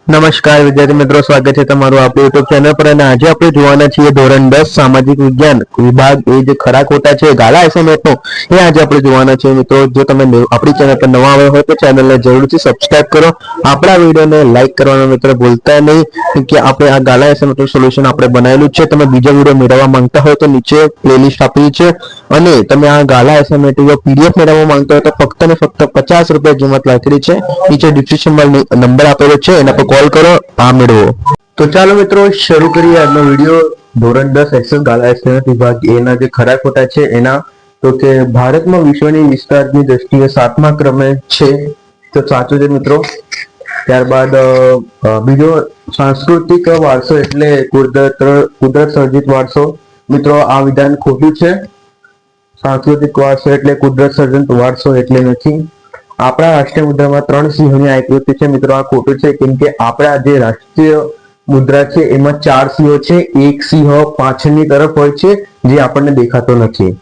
નમસ્કાર વિદ્યાર્થી મિત્રો, સ્વાગત છે તમારું આપણી યુટ્યુબ ચેનલ પર। અને આજે આપણે જોવાના છીએ ધોરણ 10 સામાજિક વિજ્ઞાન વિભાગ એ જે ખરા ખોટા છે ગાલા એસાઇનમેન્ટ નો એ આજે આપણે જોવાના છે મિત્રો। જો તમે આપણી ચેનલ પર નવા આવ્યા હોય તો ચેનલને જરૂરથી સબસ્ક્રાઇબ કરો, આપણા વિડીયોને લાઈક કરવાનો મિત્રો ભૂલતા નહીં કે આપણે આ ગાલા એસાઇનમેન્ટ સોલ્યુશન આપણે બનાવેલું છે। તમે બીજા વિડીયો મેળવવા માંગતા હોય તો નીચે પ્લેલિસ્ટ આપેલી છે, અને તમે આ ગાલા એસાઇનમેન્ટ પીડીએફ મેળવવા માંગતા હોય તો ફક્ત ને ફક્ત 50 રૂપિયા કિંમત રાખેલી છે। નીચે ડિસ્ક્રિપ્શનમાં નંબર આપેલો છે, એના પર કોલ કરો, આ મેળવો। તો ચાલો મિત્રો શરૂ કરીએ આજનો વિડીયો। ધોરણ 10 એક્સેલ ગાલા એસાઇનમેન્ટ વિભાગ એના જે ખરા ખોટા છે એના તો કે ભારતમાં વિશ્વની વિસ્તારની દ્રષ્ટિએ 7મા ક્રમે છે, તો સાચું છે મિત્રો। ત્યારબાદ બીજો સાંસ્કૃતિક વારસો એટલે કુદરત સર્જિત વારસો, મિત્રો આ વિધાન ખોટું છે। સાંસ્કૃતિક વારસો એટલે કુદરત સર્જિત વારસો એટલે નથી। આપણા રાષ્ટ્રીય મુદ્રામાં 3 સિંહોની આકૃતિ છે, મિત્રો આ ખોટું છે, કેમ કે આપણા જે રાષ્ટ્રીય મુદ્રા છે એમાં 4 સિંહો છે, એક સિંહ પાછળની તરફ હોય છે જે આપણને દેખાતો નથી।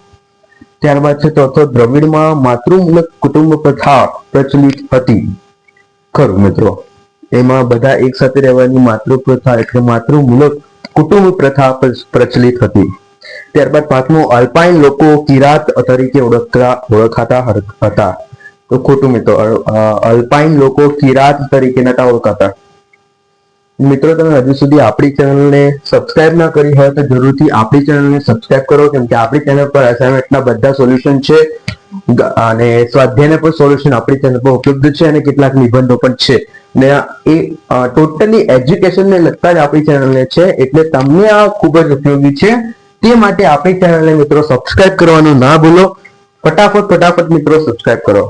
ત્યારબાદ છે ચોથો, દ્રવિડમાં માતૃમૂલક કુટુંબ પ્રથા પ્રચલિત હતી, ખરું મિત્રો। એમાં બધા એક સાથે રહેવાની માતૃ પ્રથા એટલે માતૃમૂલક કુટુંબ પ્રથા પ્રચલિત હતી। ત્યારબાદ પાંચમો, અલ્પાઇન લોકો કિરાત તરીકે ઓળખાતા હતા, તો ખોટું મિત્રો। અલ્પાઇન લોકો કિરાત તરીકે નતા ઓળખાતા। મિત્રો તમે હજુ સુધી આપણી ચેનલને સબસ્ક્રાઇબ ના કરી હોય તો જરૂરથી આપણી ચેનલને સબસ્ક્રાઇબ કરો, કેમ કે આપણી ચેનલ પર અસાઇનમેન્ટના બધા સોલ્યુશન છે અને સ્વાધ્યાયના પણ સોલ્યુશન આપણી ચેનલ પર ઉપલબ્ધ છે, અને કેટલાક નિબંધો પણ છે, ને એ ટોટલી એજ્યુકેશનને લગતા જ આપણી ચેનલને છે, એટલે તમને આ ખૂબ જ ઉપયોગી છે। તે માટે આપણી ચેનલને મિત્રો સબસ્ક્રાઇબ કરવાનું ના ભૂલો, ફટાફટ મિત્રો સબસ્ક્રાઇબ કરો।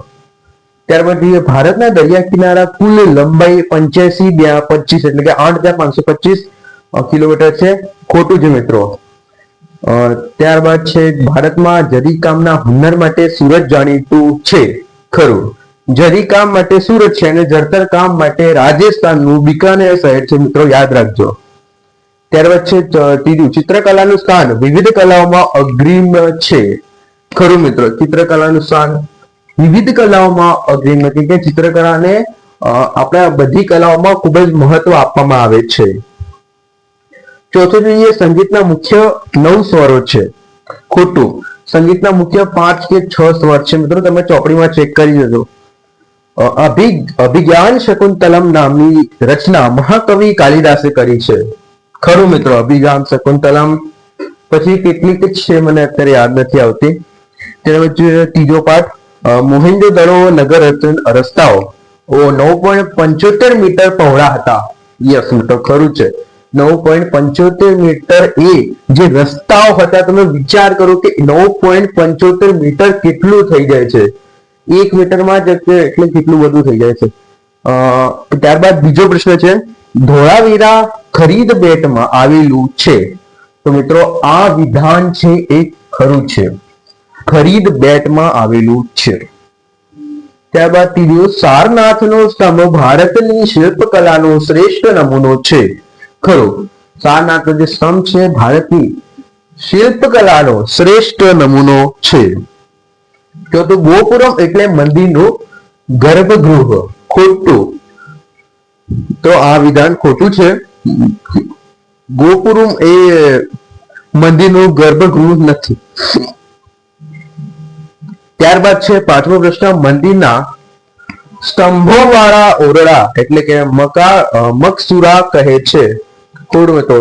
ત્યારબાદ ભારતના દરિયા કિનારા કુલ લંબાઈ 8525 એટલે કે 8525 કિલોમીટર છે, ખોટું છે મિત્રો। ત્યારબાદ છે ભારતમાં જરીકામના હુનર માટે સુરત જાણીતું છે, ખરું। જરીકામ માટે સુરત છે અને જડતર કામ માટે રાજસ્થાનનું બિકાનેર શહેર છે, મિત્રો યાદ રાખજો। ત્યારબાદ છે ત્રીજું, ચિત્રકલાનું સ્થાન વિવિધ કલાઓમાં અગ્રીમ છે, ખરું મિત્રો। ચિત્રકલાનું સ્થાન વિવિધ કલાઓમાં અગ્રીમ નથી, કે ચિત્રકલાને આપણા બધી કલાઓમાં ખૂબ જ મહત્વ આપવામાં આવે છે। ચોથું જોઈએ, સંગીતના મુખ્ય 9 સ્વરો છે, ખોટું। સંગીતના મુખ્ય 5 કે 6 સ્વર છે, મિત્રો તમે ચોપડીમાં ચેક કરી જજો। અભિજ્ઞાન શકુંતલમ નામની રચના મહાકવિ કાલિદાસે કરી છે, ખરું મિત્રો। અભિજ્ઞાન શકુંતલમ પછી કેટલીક છે, મને અત્યારે યાદ નથી આવતી। ત્યાર પછી ત્રીજો પાઠ, મોહેંજો-દડો નગર રસ્તાઓ 9.75 મીટર પહોળા હતા, યસ મિત્રો ખરું છે। 9.75 મીટર એ જે રસ્તાઓ હતા, તમે વિચાર કરો કે 9.75 મીટર કેટલું થઈ જાય છે, 1 મીટરમાં જ એટલે કેટલું બધું થઈ જાય છે। ત્યારબાદ બીજો પ્રશ્ન છે, ધોળાવીરા ખરીદ બેટમાં આવેલું છે, તો મિત્રો આ વિધાન છે એ ખરું છે, ખરીદ બેટમાં આવેલું છે। ત્યારબાદ ત્રીજું, સારનાથનો સ્તંભ ભારતની શિલ્પકલાનો શ્રેષ્ઠ નમૂનો છે, ખરું। સારનાથનો જે સ્તંભ છે ભારતની શિલ્પકલાનો શ્રેષ્ઠ નમૂનો છે। ચોથું, ગોપુરમ એટલે મંદિરનું ગર્ભગૃહ, ખોટું। તો આ વિધાન ખોટું છે, ગોપુરમ એ મંદિરનું ગર્ભગૃહ નથી। ત્યારબાદ છે પાંચમો પ્રશ્ન, મંદિરના સ્તંભો વાળા ઓરડા એટલે કે મકસુરા કહે છે, ખોટું। તો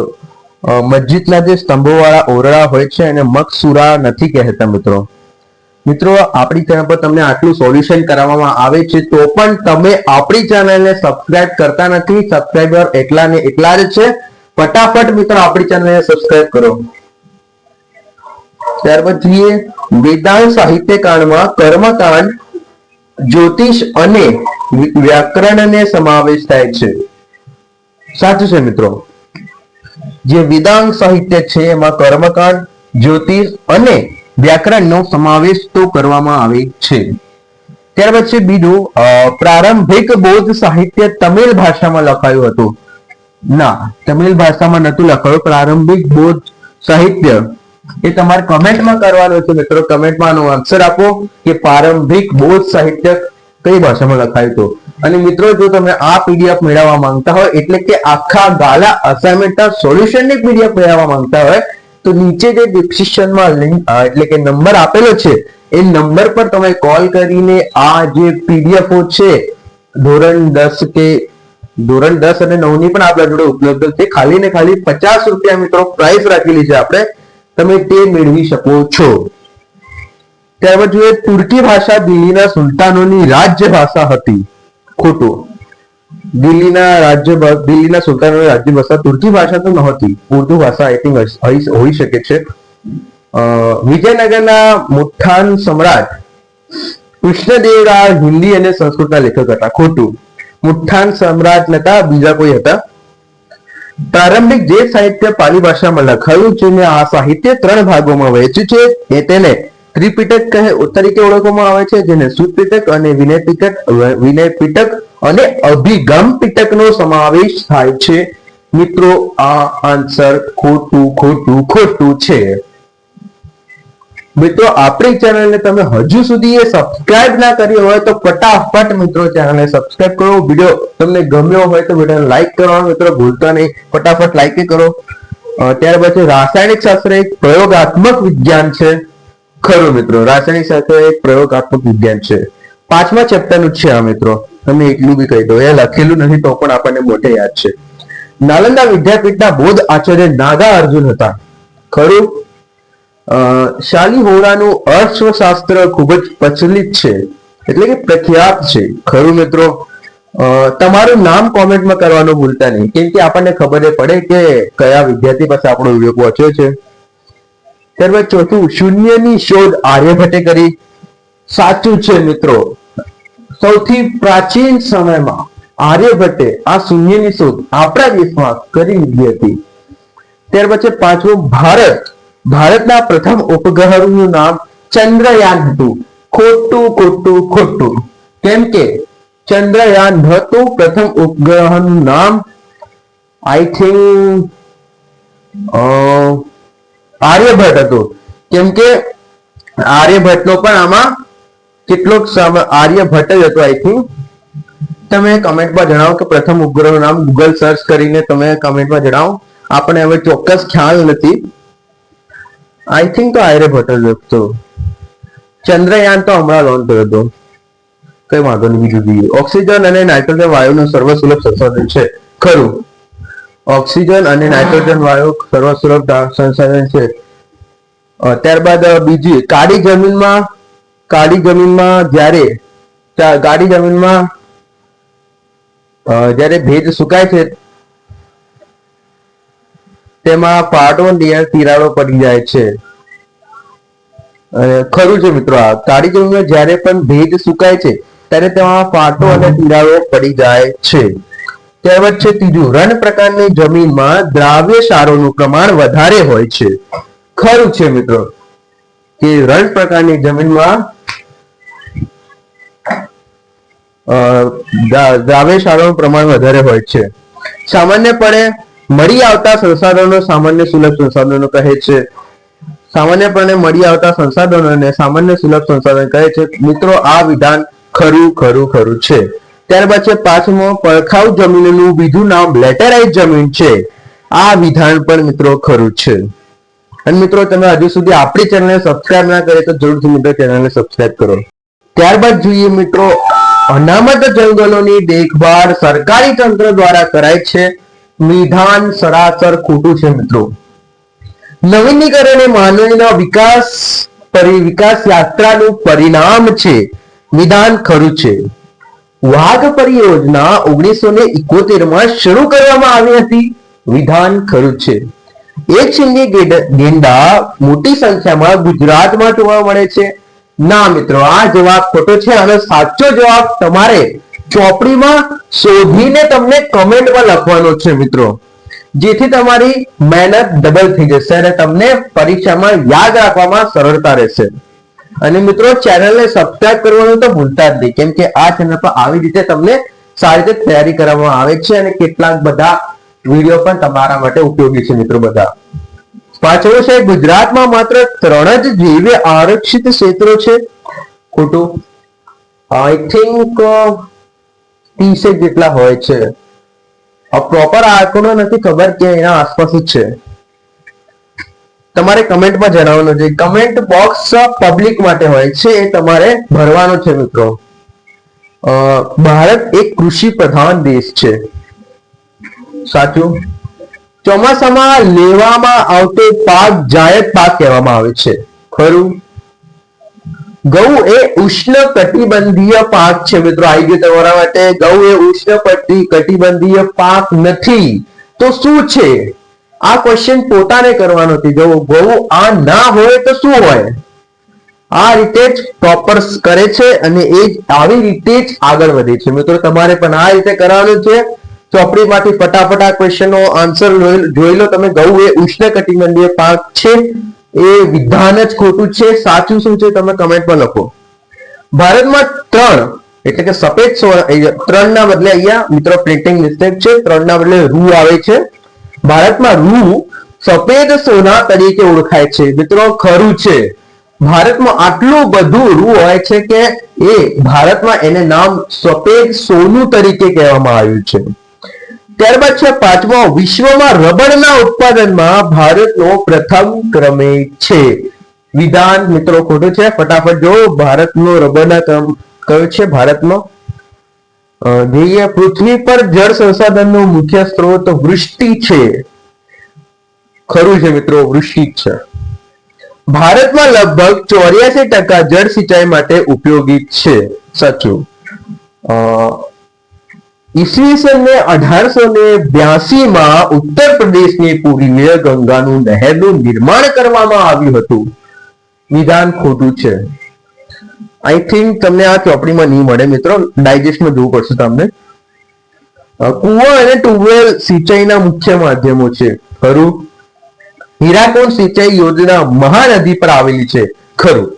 મસ્જિદના જે સ્તંભો વાળા ઓરડા હોય છે એને મકસુરા નથી કહેતા મિત્રો। મિત્રો આપણી ચેનલ પર તમને આટલું સોલ્યુશન કરાવવામાં આવે છે, તો પણ તમે આપણી ચેનલને સબસ્ક્રાઇબ કરતા નથી। સબસ્ક્રાઇબર એટલા ને એટલા જ છે, ફટાફટ મિત્રો આપણી ચેનલને સબસ્ક્રાઇબ કરો। ત્યારબાદ જોઈએ, વેદાંત સાહિત્યકાંડમાં કર્મકાંડ, જ્યોતિષ અને વ્યાકરણને સમાવેશ થાય છે, સાચું છે મિત્રો। જે વેદાંત સાહિત્ય છે એમાં કર્મકાંડ, જ્યોતિષ અને વ્યાકરણનો સમાવેશ તો કરવામાં આવે છે। ત્યારબાદ છે બીજું, પ્રારંભિક બૌદ્ધ સાહિત્ય તમિલ ભાષામાં લખાયું હતું, ના તમિલ ભાષામાં નતું લખાયું પ્રારંભિક બૌદ્ધ સાહિત્ય। એ તમારે કમેન્ટમાં કરવાનું છે મિત્રો, કમેન્ટમાં આનો આન્સર આપો કે પ્રારંભિક બૌદ્ધ સાહિત્ય કઈ ભાષામાં લખાયું હતું। અને મિત્રો જો તમે આ પીડીએફ મેળવવા માંગતા હોય એટલે કે આખા ગાલા અસાઇનમેન્ટના સોલ્યુશનની પીડીએફ મેળવવા માંગતા હોય તો નીચે જે ડિસ્ક્રિપ્શનમાં લિંક એટલે કે નંબર આપેલો છે એ નંબર પર તમે કોલ કરીને આ જે પીડીએફો છે ધોરણ 10 કે ધોરણ 10 અને 9 ની પણ આપણા જોડે ઉપલબ્ધ છે. ખાલી ને ખાલી 50 રૂપિયા મિત્રો પ્રાઇસ રાખેલી છે આપણે, તમે તે મેળવી શકો છો. ત્યારબાદ જોઈએ તુર્કી ભાષા દિલ્હીના સુલતાનોની રાજ્ય ભાષા હતી. ખોટું. દિલ્હીના સુલતાનોની રાજ્ય ભાષા તુર્કી ભાષા તો નહોતી, ઉર્દુ ભાષા આઈ થિંક હોઈ શકે છે. વિજયનગરના મુઠ્ઠાન સમ્રાટ કૃષ્ણદેવરાય હિન્દી અને સંસ્કૃતના લેખક હતા. ખોટું. મુઠ્ઠાન સમ્રાટ નતા, બીજા કોઈ હતા. પ્રારંભિક જે સાહિત્ય પાલી ભાષામાં લખાયું છે ને આ સાહિત્ય 3 ભાગોમાં વહેંચ્યું છે એ તેને ત્રિપિટક તરીકે ઓળખવામાં આવે છે, જેને સુત પિટક અને વિનય પિટક અને અભિગમ પિટકનો સમાવેશ થાય છે. મિત્રો આ આન્સર ખોટું છે. મિત્રો આપણી ચેનલને તમે હજુ સુધી સબસ્ક્રાઇબ ના કરી હોય તો ફટાફટ મિત્રો ચેનલને સબસ્ક્રાઇબ કરો. વિડીયો તમને ગમ્યો હોય તો વિડીયોને લાઈક કરવાનું મિત્રો ભૂલતા નહીં, ફટાફટ લાઈક કરો. ત્યાર પછી રાસાયણિક શાસ્ત્ર એક પ્રયોગાત્મક વિજ્ઞાન છે. ખરું મિત્રો, રાસાયણિક શાસ્ત્ર એક પ્રયોગાત્મક વિજ્ઞાન છે. 5મા ચેપ્ટરનું છે આ મિત્રો, તમે એટલું બી કહી દો, એ લખેલું નથી તો પણ આપણને મોટે યાદ છે. નાલંદા વિદ્યાપીઠના બૌદ્ધ આચાર્ય નાગા અર્જુન હતા. ખરું. શાલિહોરાનું અર્થશાસ્ત્ર ખૂબ જ પ્રચલિત છે એટલે કે પ્રખ્યાત છે. ખરું મિત્રો. તમારું નામ કોમેન્ટમાં કરવાનું ભૂલતા નહીં, કેમ કે આપણને ખબર પડે કે કયા વિદ્યાર્થી પાસે આપણો વિડીયો પહોંચ્યો છે. ત્યારબાદ ચોથું, શૂન્યની શોધ આર્યભટ્ટે કરી. સાચું છે મિત્રો. સૌથી પ્રાચીન સમયમાં આર્યભટ્ટે આ શૂન્યની શોધ આપણા દેશમાં કરી લીધી હતી. ત્યાર પછી 5મું, ભારતના પ્રથમ ઉપગ્રહનું નામ ચંદ્રયાન હતું. ખોટું. કેમ કે ચંદ્રયાન હતું, પ્રથમ ઉપગ્રહનું નામ આઈ થિંક આર્યભટ્ટ હતું. કેમ કે આર્યભટ્ટનો પણ આમાં કેટલોક આર્યભટ્ટ જ હતો આઈ થિંક. તમે કમેન્ટમાં જણાવો કે પ્રથમ ઉપગ્રહનું નામ, ગૂગલ સર્ચ કરીને તમે કમેન્ટમાં જણાવો. આપણે હવે ચોક્કસ ખ્યાલ નથી. આઈ થિંક તો આર્યભટ્ટ જ હતો. ચંદ્રયાન તો હમણાં લોન્ચ કર્યો હતો. કઈ વાંધો નહીં, બીજું જોઈએ. ઓક્સિજન અને નાઇટ્રોજન વાયુનું સર્વસુલભ સંસાધન છે. ખરું. ઓક્સિજન અને નાઇટ્રોજન વાયુ સર્વસુલભ સંસાધન છે. ત્યારબાદ બીજી, કાળી જમીનમાં જ્યારે ભેજ સુકાય છે તેમાં પાટો તિરાડો પડી જાય છે. ખરું છે મિત્રો. આ કાળી જમીનમાં જ્યારે પણ ભેજ સુકાય છે ત્યારે તેમાં પાટો અને તિરાડો પડી જાય છે. ત્યારબાદ છે ત્રીજું, રણ પ્રકારની જમીનમાં દ્રાવ્ય ક્ષારોનું પ્રમાણ વધારે હોય છે. ખરું છે મિત્રો કે રણ પ્રકારની જમીનમાં દ્રાવ્ય ક્ષારોનું પ્રમાણ વધારે હોય છે. સામાન્યપણે મળી આવતા સંસાધનો સામાન્ય સુલભ સંસાધનો કહે છે. સામાન્યપણે મળી આવતા સંસાધનોને સામાન્ય સુલભ સંસાધન કહે છે. મિત્રો આ વિધાન ખરું છે. ત્યારબાદ છે 5મો, પડખાઉ જમીનનું બીજું નામ લેટેરાઇટ જમીન છે. આ વિધાન પણ મિત્રો ખરું છે. અને મિત્રો તમે હજુ સુધી આપણી ચેનલને સબસ્ક્રાઇબ ના કરે તો જરૂરથી મિત્રો ચેનલને સબસ્ક્રાઇબ કરો. ત્યારબાદ જોઈએ મિત્રો, અનામત જંગલોની દેખભાળ સરકારી તંત્ર દ્વારા કરાય છે. વિધાન સરાસર ખોટું છે મિત્રો. નવીનીકરણ એ માનવીના વિકાસ યાત્રાનું પરિણામ છે. વિધાન ખરું છે. વાઘ પરિયોજના 1971માં શરૂ કરવામાં આવી હતી. વિધાન ખરું છે. એક શિંગી ગેંડા મોટી સંખ્યામાં ગુજરાતમાં જોવા મળે છે. ના મિત્રો, આ જવાબ ખોટો છે અને સાચો જવાબ તમારે ચોપડીમાં શોધીને તમને કમેન્ટમાં લખવાનો છે મિત્રો, જેથી તમારી મહેનત ડબલ થઈ જશે અને તમને પરીક્ષામાં યાદ રાખવામાં સરળતા રહેશે. અને મિત્રો ચેનલને સબસ્ક્રાઇબ કરવાનું તો ભૂલતા જ નહીં, કેમ કે આ ચેનલ પર આવી રીતે તમને સારી રીતે તૈયારી કરવામાં આવે છે અને કેટલાક બધા વિડીયો પણ તમારા માટે ઉપયોગી છે મિત્રો બધા. 5મો છે, ગુજરાતમાં માત્ર 3 જ જૈવ આરક્ષિત ક્ષેત્રો છે. ખોટું. આઈ થિંક 30 જેટલા હોય છે. પ્રોપર આંકડો નથી ખબર કે એના આસપાસ જ છે. તમારે કમેન્ટમાં જણાવવાનું છે. કમેન્ટ બોક્સ પબ્લિક માટે હોય છે, એ તમારે ભરવાનો છે મિત્રો. ભારત એક કૃષિ પ્રધાન દેશ છે. સાચું. ચોમાસામાં લેવામાં આવતો પાક જાયદ પાક કહેવામાં આવે છે. ખરું. ઘઉં એ ઉષ્ણકટિબંધીય પાક છે મિત્રો. આવી ગયું તમારા માટે. ઘઉં એ ઉષ્ણકટિબંધીય પાક નથી તો શું છે? આ ક્વેશ્ચન પોતાને કરવાનો છે. જો ઘઉં આ ના હોય તો શું હોય? આ રીતે જ ટોપર્સ કરે છે અને એ આવી રીતે જ આગળ વધે છે મિત્રો. તમારે પણ આ રીતે કરવાનું છે. ચોપડીમાંથી ફટાફટ આ ક્વેશ્ચનનો આન્સર જોઈ લો તમે. ઘઉં એ ઉષ્ણકટિબંધીય પાક છે, એ વિધાન જ ખોટું છે. સાચું શું છે તમે કમેન્ટમાં લખો. ભારતમાં 3 એટલે કે સફેદ 3 ના બદલે અહીંયા મિત્રો પ્રિન્ટિંગ મિસ્ટેક છે. 3 ના બદલે રૂ આવે છે. ભારતમાં રૂ સફેદ સોના તરીકે ઓળખાય છે મિત્રો. ખરું છે. ભારતમાં આટલું બધું રૂ હોય છે કે એ ભારતમાં એને નામ સફેદ સોનું તરીકે કહેવામાં આવ્યું છે. ત્યારબાદ છે 5મો, વિશ્વમાં રબરના ઉત્પાદનમાં ભારતનો પ્રથમ ક્રમે છે. વિધાન મિત્રો ખોટું છે. ફટાફટ જો ભારતનો રબરના ક્રમ કયો છે. ભારતમાં જોઈએ પૃથ્વી પર જળ સંસાધનનો મુખ્ય સ્ત્રોત વૃષ્ટિ છે. ખરું છે મિત્રો, વૃષ્ટિ છે. ભારતમાં લગભગ 84% જળ સિંચાઈ માટે ઉપયોગી છે. સાચું. ઈસવીસન 1882 માં ઉત્તર પ્રદેશની પૂર્વીય ગંગાનું નહેરનું નિર્માણ કરવામાં આવ્યું હતું. વિધાન ખોટું છે. આઈ થિંક તમને આ ચોપડીમાં નહીં મળે મિત્રો, ડાયજેસ્ટમાં જોવું પડશે તમને. કુવા અને ટ્યુબવેલ સિંચાઈના મુખ્ય માધ્યમો છે. ખરું. હીરાકોણ સિંચાઈ યોજના મહાનદી પર આવેલી છે. ખરું.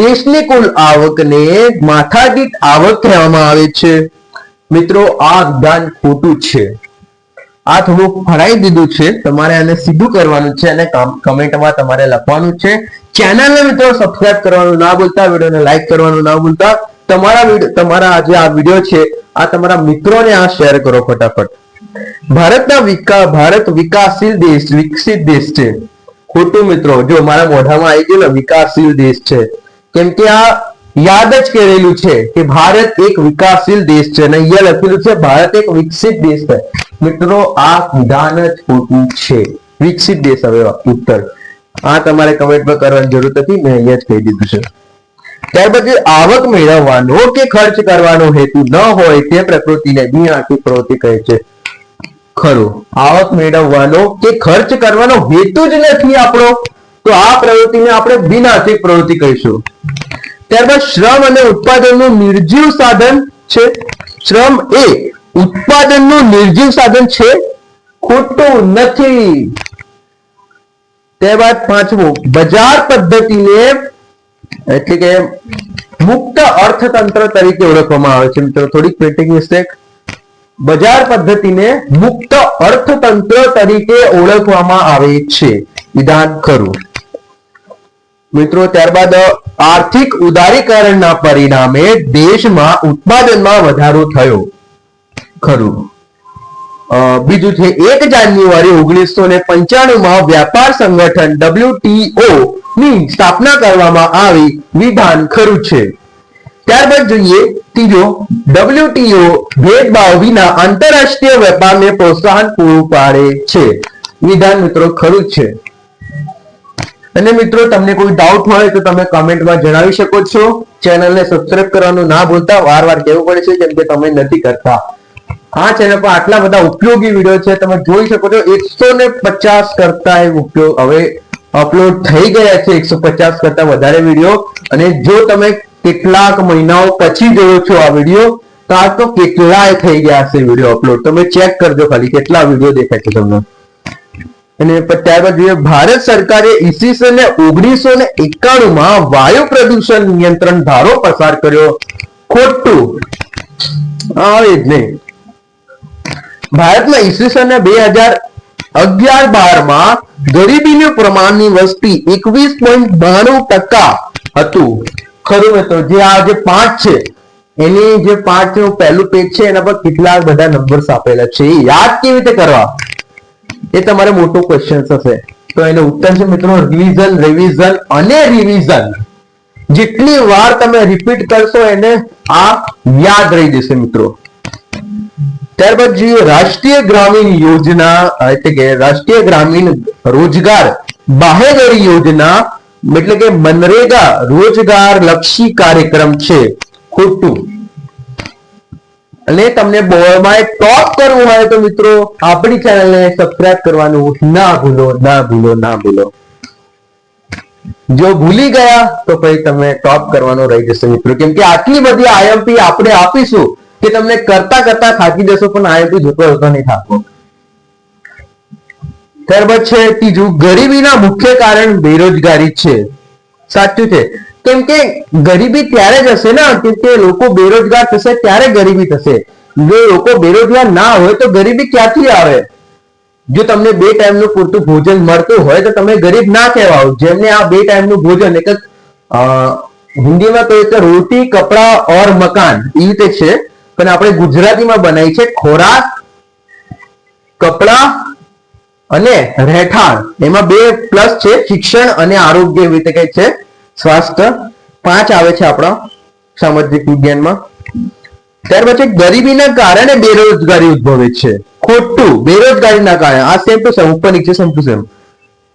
દેશની કુલ આવકને માથાદીઠ આવક કહેવામાં આવે છે. મિત્રો આ વિધાન ખોટું છે. આ થોડું ફરાઈ દીધું છે. તમારે આને સીધું કરવાનું છે અને કમેન્ટમાં તમારે લખવાનું છે. ચેનલને મિત્રો સબસ્ક્રાઇબ કરવાનું ના ભૂલતા, વિડીયોને લાઈક કરવાનું ના ભૂલતા. તમારા આજે આ વિડીયો છે આ તમારા મિત્રોને આ શેર કરો ફટાફટ. ભારત વિકાસશીલ દેશ, વિકસિત દેશ છે. ખોટું મિત્રો. જો મારા મોઢામાં આવી ગયું ને વિકાસશીલ દેશ છે, કેમ કે આ યાદ જ કરેલું છે કે ભારત એક વિકાસશીલ દેશ છે અને અહીંયા લખેલું છે ભારત એક વિકસિત દેશ છે. મિત્રો આ વિધાન જ ખોટું છે. વિકસિત દેશ હવે ઉત્તર. આ તમારે કમેન્ટમાં કરવાની જરૂર નથી, મેં અહીંયા જ કહી દીધું છે. ત્યાર પછી આવક મેળવવાનો કે ખર્ચ કરવાનો હેતુ ન હોય તે પ્રકૃતિને બિનઆર્થિક પ્રવૃત્તિ કહે છે. ખરું. આવક મેળવવાનો કે ખર્ચ કરવાનો હેતુ જ નથી આપણો તો આ પ્રવૃત્તિને આપણે બિનઆર્થિક પ્રવૃત્તિ કહીશું. ત્યારબાદ શ્રમ અને ઉત્પાદનનું નિર્જીવ સાધન છે. શ્રમ એ ઉત્પાદનનું નિર્જીવ સાધન છે. ખોટું નથી. ત્યારબાદ 5મું, બજાર પદ્ધતિને એટલે કે મુક્ત અર્થતંત્ર તરીકે ઓળખવામાં આવે છે. મિત્રો થોડીક પ્રિન્ટિંગ મિસ્ટેક. બજાર પદ્ધતિને મુક્ત અર્થતંત્ર તરીકે ઓળખવામાં આવે છે. વિધાન ખરું. મિત્રો ત્યારબાદ આર્થિક ઉદારીકરણના પરિણામે દેશમાં ઉત્પાદનમાં વધારો થયો. ખરું. બીજું છે 1 જાન્યુઆરી 1995 માં વ્યાપાર સંગઠન WTO ની સ્થાપના કરવામાં આવી. વિધાન ખરું છે. ત્યારબાદ જોઈએ ત્રીજો, WTO ભેદભાવ વિના આંતરરાષ્ટ્રીય વેપારને પ્રોત્સાહન પૂરું પાડે છે. વિધાન મિત્રો ખરું છે. અને મિત્રો તમને કોઈ ડાઉટ હોય તો તમે કમેન્ટમાં જણાવી શકો છો. ચેનલને સબસ્ક્રાઇબ કરવાનું ના ભૂલતા. વારવાર કહેવું પડે છે કેમ કે તમે નથી કરતા. આ ચેનલ પર આટલા બધા ઉપયોગી વિડીયો છે, તમે જોઈ શકો છો. 150 કરતા ઉપયોગ હવે અપલોડ થઈ ગયા છે. 150 કરતા વધારે વિડીયો. અને જો તમે કેટલાક મહિનાઓ પછી જોયો છો આ વિડીયો તો આ તો કેટલાય થઈ ગયા હશે વિડીયો અપલોડ. તમે ચેક કરજો ખાલી કેટલા વિડીયો દેખાય છે તમને. અને ત્યારબાદ જોઈએ ભારત સરકારે ઈસવીસન 1991 માં વાયુ પ્રદૂષણ નિયંત્રણ ધારો પસાર કર્યો. ખોટું. આવે જ નહીં. ભારતમાં ઈસવીસન 2011-12 માં ગરીબીનું પ્રમાણની વસ્તી 21.92% હતું. ખરું મિત્રો. જે આ જે 5 છે એની જે પાઠ નું પહેલું પેજ છે એના પર કેટલા બધા નંબર્સ આપેલા છે એ યાદ કેવી રીતે કરવા, એ તમારે મોટો ક્વેશ્ચન હશે. તો એનો ઉત્તર છે મિત્રો રિવિઝન, રિવિઝન અને રિવિઝન. જેટલી વાર તમે રિપીટ કરશો એને આ યાદ રહી જશે મિત્રો. ત્યારબાદ જોઈએ રાષ્ટ્રીય ગ્રામીણ યોજના, એટલે કે રાષ્ટ્રીય ગ્રામીણ રોજગાર બાહેધરી યોજના એટલે કે મનરેગા રોજગાર લક્ષી કાર્યક્રમ છે. ખોટું. અને તમને બોર્ડમાં ટોપ કરવું હોય તો મિત્રો આપણી ચેનલને સબસ્ક્રાઇબ કરવાનું ના ભૂલો, ના ભૂલો, ના ભૂલો. જો ભૂલી ગયા તો પછી તમે ટોપ કરવાનું રહી જશે મિત્રો, કેમ કે આટલી બધી આઈએમપી આપણે આપીશું કે તમને કરતા કરતા થાકી જશો પણ આઈએમપી જોતો નહીં થાકો. ત્યારબાદ છે ત્રીજું, ગરીબીના મુખ્ય કારણ બેરોજગારી છે. સાચું છે, કેમ કે ગરીબી ત્યારે જ હશે ને કેમ કે લોકો બેરોજગાર થશે ત્યારે ગરીબી થશે. જો લોકો બેરોજગાર ના હોય તો ગરીબી ક્યાંથી આવે? જો તમને 2 ટાઈમનું પૂરતું ભોજન મળતું હોય તો તમે ગરીબ ના કહેવાઓ. જેમને આ 2 ટાઈમનું ભોજન એક હિન્દીમાં કહીએ તો રોટી કપડા ઓર મકાન એ રીતે છે, પણ આપણે ગુજરાતીમાં બનાવી છે ખોરાક, કપડા અને રહેઠાણ. એમાં 2 પ્લસ છે, શિક્ષણ અને આરોગ્ય એવી રીતે કઈ છે, સ્વાસ્થ્ય. 5 આવે છે આપણા સામાજિક વિજ્ઞાનમાં. ત્યાર પછી ગરીબીના કારણે બેરોજગારી ઉદ્ભવે છે. ખોટું. બેરોજગારીના કારણે આ સેમ ટુ સેમ ઉપર નીચે સેમ ટુ સેમ.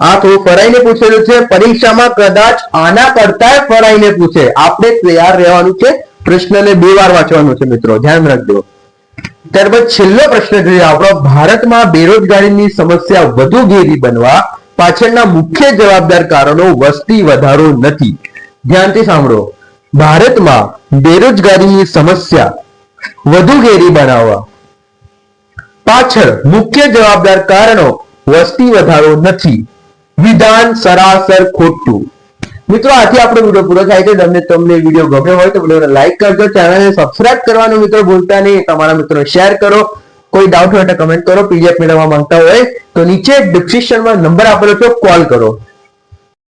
આ થોડું ફરાઈને પૂછેલું છે. પરીક્ષામાં કદાચ આના કરતા ફરાઈને પૂછે. આપણે તૈયાર રહેવાનું છે. પ્રશ્નને 2 વાર વાંચવાનું છે મિત્રો, ધ્યાન રાખજો. ત્યારબાદ છેલ્લો પ્રશ્ન જોઈએ આપણો, ભારતમાં બેરોજગારીની સમસ્યા વધુ ઘેરી બનવા પાછળના મુખ્ય જવાબદાર કારણો વસ્તી વધારો નથી. ધ્યાનથી સાંભળો. ભારતમાં બેરોજગારીની સમસ્યા વધુ ઘેરી બનાવવા પાછળ મુખ્ય જવાબદાર કારણો વસ્તી વધારો નથી. વિધાન સરાસર ખોટું. મિત્રો આથી આપણો વિડીયો પૂરો થાય છે. તમને વિડીયો ગમ્યો હોય તો વિડીયોને લાઈક કરજો, ચેનલને સબસ્ક્રાઇબ કરવાનું મિત્રો ભૂલતા નહીં. તમારા મિત્રોને શેર કરો. કોઈ ડાઉટ હોય તો કમેન્ટ કરો. પીડીએફ મેળવવા માંગતા હોય તો નીચે ડિસ્ક્રિપ્શનમાં નંબર આપેલો છે, કોલ કરો.